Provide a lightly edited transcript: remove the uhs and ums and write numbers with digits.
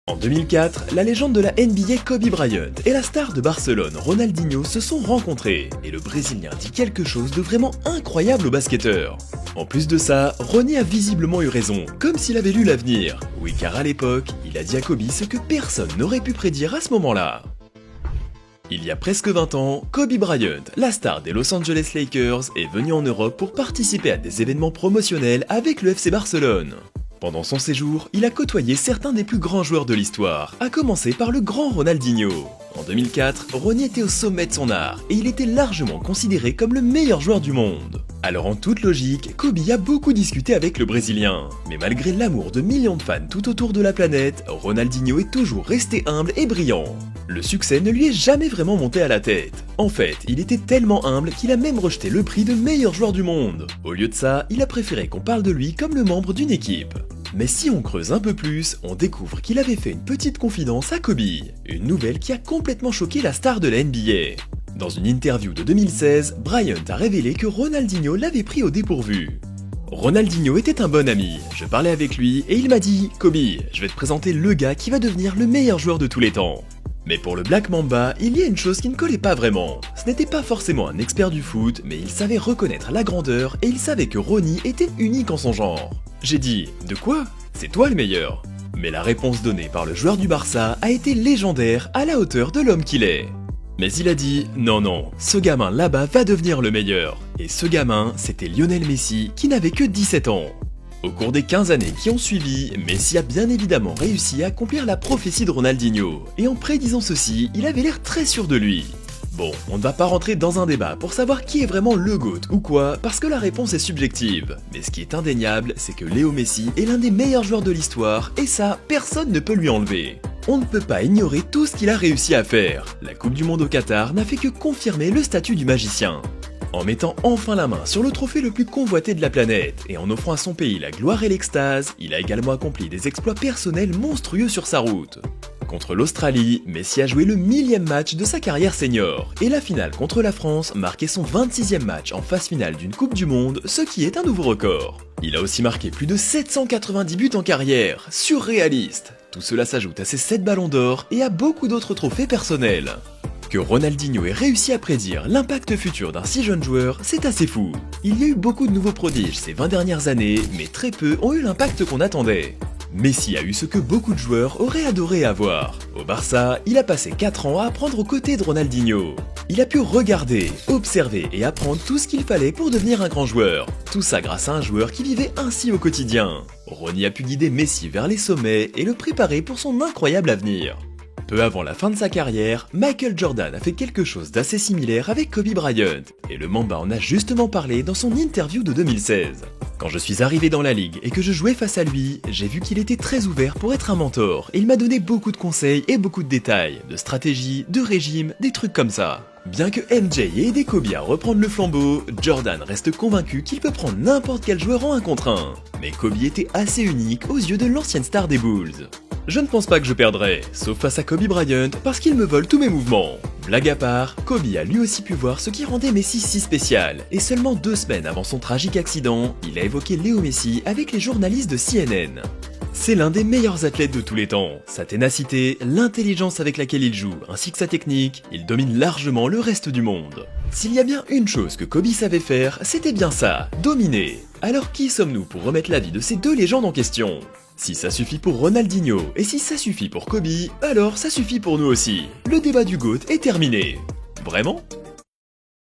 En 2004, la légende de la NBA Kobe Bryant et la star de Barcelone Ronaldinho se sont rencontrés et le Brésilien dit quelque chose de vraiment incroyable au basketteur. En plus de ça, Ronnie a visiblement eu raison, comme s'il avait lu l'avenir. Oui, car à l'époque, il a dit à Kobe ce que personne n'aurait pu prédire à ce moment-là. Il y a presque 20 ans, Kobe Bryant, la star des Los Angeles Lakers, est venu en Europe pour participer à des événements promotionnels avec le FC Barcelone. Pendant son séjour, il a côtoyé certains des plus grands joueurs de l'histoire, à commencer par le grand Ronaldinho. En 2004, Ronnie était au sommet de son art et il était largement considéré comme le meilleur joueur du monde. Alors en toute logique, Kobe a beaucoup discuté avec le Brésilien. Mais malgré l'amour de millions de fans tout autour de la planète, Ronaldinho est toujours resté humble et brillant. Le succès ne lui est jamais vraiment monté à la tête. En fait, il était tellement humble qu'il a même rejeté le prix de meilleur joueur du monde. Au lieu de ça, il a préféré qu'on parle de lui comme le membre d'une équipe. Mais si on creuse un peu plus, on découvre qu'il avait fait une petite confidence à Kobe, une nouvelle qui a complètement choqué la star de la NBA. Dans une interview de 2016, Bryant a révélé que Ronaldinho l'avait pris au dépourvu. Ronaldinho était un bon ami, je parlais avec lui et il m'a dit « Kobe, je vais te présenter le gars qui va devenir le meilleur joueur de tous les temps ». Mais pour le Black Mamba, il y a une chose qui ne collait pas vraiment. Ce n'était pas forcément un expert du foot, mais il savait reconnaître la grandeur et il savait que Ronnie était unique en son genre. J'ai dit « De quoi? C'est toi le meilleur ?» Mais la réponse donnée par le joueur du Barça a été légendaire à la hauteur de l'homme qu'il est. Mais il a dit « Non, non, ce gamin là-bas va devenir le meilleur. » Et ce gamin, c'était Lionel Messi qui n'avait que 17 ans. Au cours des 15 années qui ont suivi, Messi a bien évidemment réussi à accomplir la prophétie de Ronaldinho, et en prédisant ceci, il avait l'air très sûr de lui. Bon, on ne va pas rentrer dans un débat pour savoir qui est vraiment le GOAT ou quoi, parce que la réponse est subjective. Mais ce qui est indéniable, c'est que Léo Messi est l'un des meilleurs joueurs de l'histoire, et ça, personne ne peut lui enlever. On ne peut pas ignorer tout ce qu'il a réussi à faire. La Coupe du Monde au Qatar n'a fait que confirmer le statut du magicien. En mettant enfin la main sur le trophée le plus convoité de la planète et en offrant à son pays la gloire et l'extase, il a également accompli des exploits personnels monstrueux sur sa route. Contre l'Australie, Messi a joué le 1000e match de sa carrière senior, et la finale contre la France marquait son 26e match en phase finale d'une Coupe du Monde, ce qui est un nouveau record. Il a aussi marqué plus de 790 buts en carrière, surréaliste. Tout cela s'ajoute à ses 7 ballons d'or et à beaucoup d'autres trophées personnels. Que Ronaldinho ait réussi à prédire l'impact futur d'un si jeune joueur, c'est assez fou. Il y a eu beaucoup de nouveaux prodiges ces 20 dernières années, mais très peu ont eu l'impact qu'on attendait. Messi a eu ce que beaucoup de joueurs auraient adoré avoir. Au Barça, il a passé 4 ans à apprendre aux côtés de Ronaldinho. Il a pu regarder, observer et apprendre tout ce qu'il fallait pour devenir un grand joueur. Tout ça grâce à un joueur qui vivait ainsi au quotidien. Ronnie a pu guider Messi vers les sommets et le préparer pour son incroyable avenir. Peu avant la fin de sa carrière, Michael Jordan a fait quelque chose d'assez similaire avec Kobe Bryant, et le Mamba en a justement parlé dans son interview de 2016. Quand je suis arrivé dans la ligue et que je jouais face à lui, j'ai vu qu'il était très ouvert pour être un mentor, et il m'a donné beaucoup de conseils et beaucoup de détails, de stratégies, de régimes, des trucs comme ça. Bien que MJ ait aidé Kobe à reprendre le flambeau, Jordan reste convaincu qu'il peut prendre n'importe quel joueur en 1 contre 1. Mais Kobe était assez unique aux yeux de l'ancienne star des Bulls. Je ne pense pas que je perdrai, sauf face à Kobe Bryant, parce qu'il me vole tous mes mouvements. Blague à part, Kobe a lui aussi pu voir ce qui rendait Messi si spécial, et seulement 2 semaines avant son tragique accident, il a évoqué Léo Messi avec les journalistes de CNN. C'est l'un des meilleurs athlètes de tous les temps. Sa ténacité, l'intelligence avec laquelle il joue, ainsi que sa technique, il domine largement le reste du monde. S'il y a bien une chose que Kobe savait faire, c'était bien ça, dominer. Alors qui sommes-nous pour remettre la vie de ces 2 légendes en question ? Si ça suffit pour Ronaldinho, et si ça suffit pour Kobe, alors ça suffit pour nous aussi. Le débat du GOAT est terminé. Vraiment ?